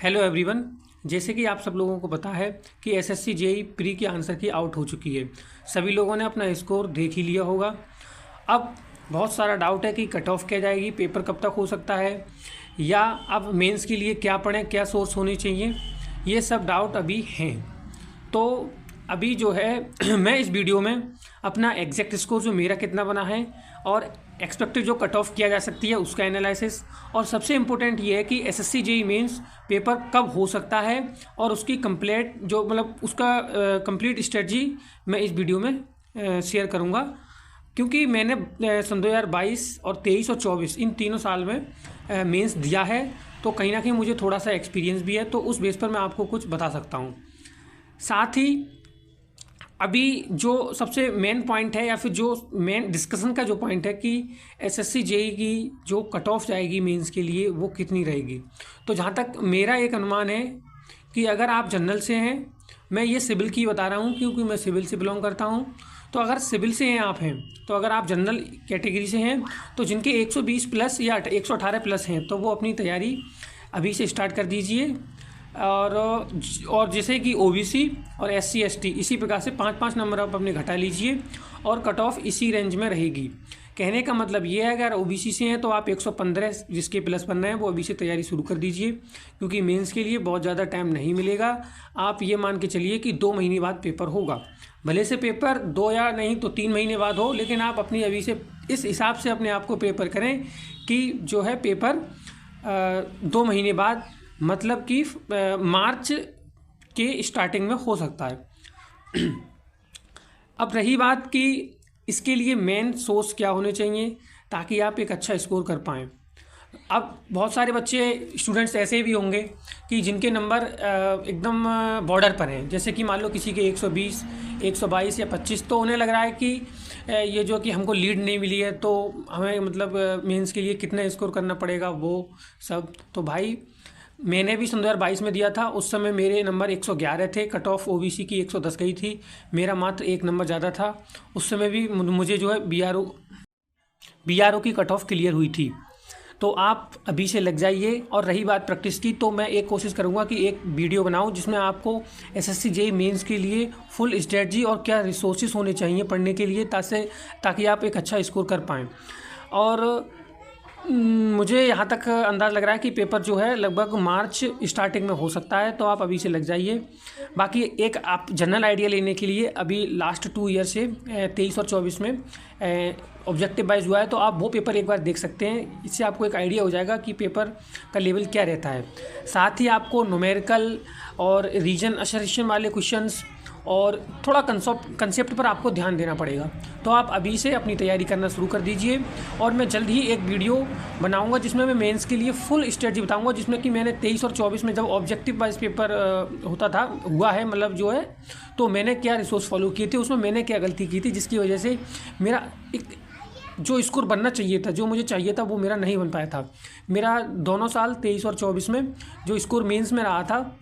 Hello everyone. जैसे कि आप सब लोगों को पता है कि एसएससी जेईई प्री की आंसर की आउट हो चुकी है। सभी लोगों ने अपना स्कोर देख ही लिया होगा। अब बहुत सारा डाउट है कि कट ऑफ क्या जाएगी, पेपर कब तक हो सकता है, या अब मेंस के लिए क्या पढ़ें, क्या सोर्स होनी चाहिए, ये सब डाउट अभी हैं। तो अभी जो है मैं इस वीडियो में अपना एग्जैक्ट स्कोर जो मेरा कितना बना है और एक्सपेक्टेड जो कट ऑफ किया जा सकती है उसका एनालिसिस, और सबसे इम्पोर्टेंट ये है कि एसएससी जेईई मेंस पेपर कब हो सकता है और उसकी कंप्लीट जो उसका कंप्लीट स्ट्रेटजी मैं इस वीडियो में शेयर करूँगा। क्योंकि मैंने सन 2022 और 23 और 24 इन तीनों साल में मेंस दिया है, तो कहीं ना कहीं मुझे थोड़ा सा एक्सपीरियंस भी है, तो उस बेस पर मैं आपको कुछ बता सकता हूँ। साथ ही अभी जो सबसे मेन पॉइंट है या फिर जो मेन डिस्कशन का जो पॉइंट है कि एसएससी जेईई की जो कट ऑफ जाएगी मेंस के लिए वो कितनी रहेगी। तो जहाँ तक मेरा एक अनुमान है कि अगर आप जनरल से हैं, मैं ये सिविल की बता रहा हूँ क्योंकि मैं सिविल से बिलोंग करता हूँ, तो अगर सिविल से हैं आप हैं, तो अगर आप जनरल कैटेगरी से हैं तो जिनके 120 प्लस या 118 प्लस हैं तो वो अपनी तैयारी अभी से स्टार्ट कर दीजिए। और जैसे कि ओबीसी और एससी एसटी इसी प्रकार से 5-5 नंबर आप अपने घटा लीजिए और कट ऑफ इसी रेंज में रहेगी। कहने का मतलब ये है अगर ओबीसी से हैं तो आप 115 जिसके प्लस बनना है वो अभी से तैयारी शुरू कर दीजिए, क्योंकि मेंस के लिए बहुत ज़्यादा टाइम नहीं मिलेगा। आप ये मान के चलिए कि 2 महीने बाद पेपर होगा, भले से पेपर 2 या नहीं तो 3 महीने बाद हो, लेकिन आप अपनी अभी से इस हिसाब से अपने आप को प्रिपेयर करें कि जो है पेपर 2 महीने बाद मतलब कि मार्च के स्टार्टिंग में हो सकता है। अब रही बात कि इसके लिए मेन सोर्स क्या होने चाहिए ताकि आप एक अच्छा स्कोर कर पाएँ। अब बहुत सारे बच्चे स्टूडेंट्स ऐसे भी होंगे कि जिनके नंबर एकदम बॉर्डर पर हैं, जैसे कि मान लो किसी के 120, 122 या 25, तो उन्हें लग रहा है कि ये जो कि हमको लीड नहीं मिली है तो हमें मेंस के लिए कितना स्कोर करना पड़ेगा वो सब। तो भाई मैंने भी सन 2022 में दिया था, उस समय मेरे नंबर 111 थे, कट ऑफ ओबीसी की 110 गई थी, मेरा मात्र 1 नंबर ज़्यादा था। उस समय भी मुझे जो है बीआरओ की कट ऑफ क्लियर हुई थी। तो आप अभी से लग जाइए। और रही बात प्रैक्टिस की, तो मैं एक कोशिश करूंगा कि एक वीडियो बनाऊं जिसमें आपको एसएससी जेईई मेंस के लिए फुल स्ट्रेटजी और क्या रिसोर्सेज होने चाहिए पढ़ने के लिए ताकि आप एक अच्छा स्कोर कर पाएँ। और मुझे यहाँ तक अंदाज़ लग रहा है कि पेपर जो है लगभग मार्च स्टार्टिंग में हो सकता है, तो आप अभी से लग जाइए। बाकी एक आप जनरल आइडिया लेने के लिए अभी लास्ट 2 ईयर से 23 और 24 में ऑब्जेक्टिव वाइज हुआ है, तो आप वो पेपर एक बार देख सकते हैं। इससे आपको एक आइडिया हो जाएगा कि पेपर का लेवल क्या रहता है। साथ ही आपको न्यूमेरिकल और रीजन असर्शन वाले क्वेश्चंस और थोड़ा कंसेप्ट पर आपको ध्यान देना पड़ेगा। तो आप अभी से अपनी तैयारी करना शुरू कर दीजिए। और मैं जल्द ही एक वीडियो बनाऊंगा जिसमें मैं मेंस के लिए फुल स्ट्रेटजी बताऊंगा, जिसमें कि मैंने 23 और 24 में जब ऑब्जेक्टिव वाइज पेपर हुआ है जो है, तो मैंने क्या रिसोर्स फॉलो किए थे, उसमें मैंने क्या गलती की थी जिसकी वजह से मेरा एक जो स्कोर बनना चाहिए था, जो मुझे चाहिए था, वो मेरा नहीं बन पाया था। मेरा दोनों साल 23 और 24 में जो स्कोर मेंस में रहा था,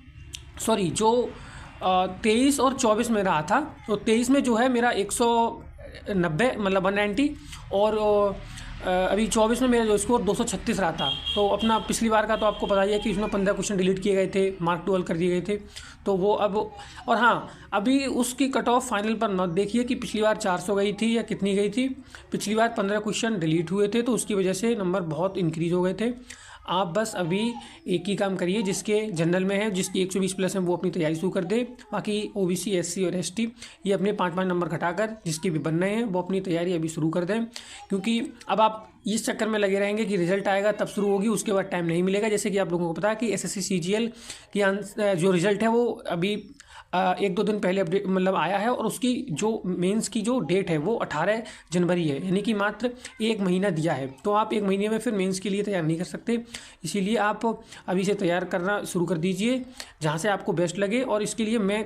सॉरी जो 23 और 24 में रहा था, तो 23 में जो है मेरा 190 190, और अभी 24 में मेरा जो स्कोर 236 रहा था। तो अपना पिछली बार का तो आपको पता ही है कि उसमें 15 क्वेश्चन डिलीट किए गए थे, मार्क 12 कर दिए गए थे, तो वो अब। और हाँ, अभी उसकी कट ऑफ फाइनल पर मत देखिए कि पिछली बार 400 गई थी या कितनी गई थी। पिछली बार 15 क्वेश्चन डिलीट हुए थे, तो उसकी वजह से नंबर बहुत इंक्रीज़ हो गए थे। आप बस अभी एक ही काम करिए, जिसके जनरल में है, जिसकी 120 प्लस है, वो अपनी तैयारी शुरू कर दे। बाकी ओबीसी, एससी और एसटी ये अपने 5-5 नंबर घटाकर जिसके भी बनने हैं वो अपनी तैयारी अभी शुरू कर दें। क्योंकि अब आप इस चक्कर में लगे रहेंगे कि रिजल्ट आएगा तब शुरू होगी, उसके बाद टाइम नहीं मिलेगा। जैसे कि आप लोगों को पता है कि एसएससी सीजीएल की जो रिजल्ट है वो अभी 1-2 दिन पहले अपडेट आया है, और उसकी जो मेंस की जो डेट है वो 18 जनवरी है, यानी कि मात्र 1 महीना दिया है। तो आप 1 महीने में फिर मेंस के लिए तैयार नहीं कर सकते, इसीलिए आप अभी से तैयार करना शुरू कर दीजिए जहाँ से आपको बेस्ट लगे। और इसके लिए मैं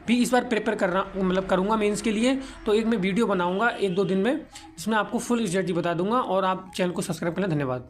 भी इस बार प्रिपेयर करूँगा मेंस के लिए, तो एक मैं वीडियो बनाऊँगा 1-2 दिन में, इसमें आपको फुल स्ट्रेटजी बता दूँगा। और आप चैनल को सब्सक्राइब कर लें। धन्यवाद।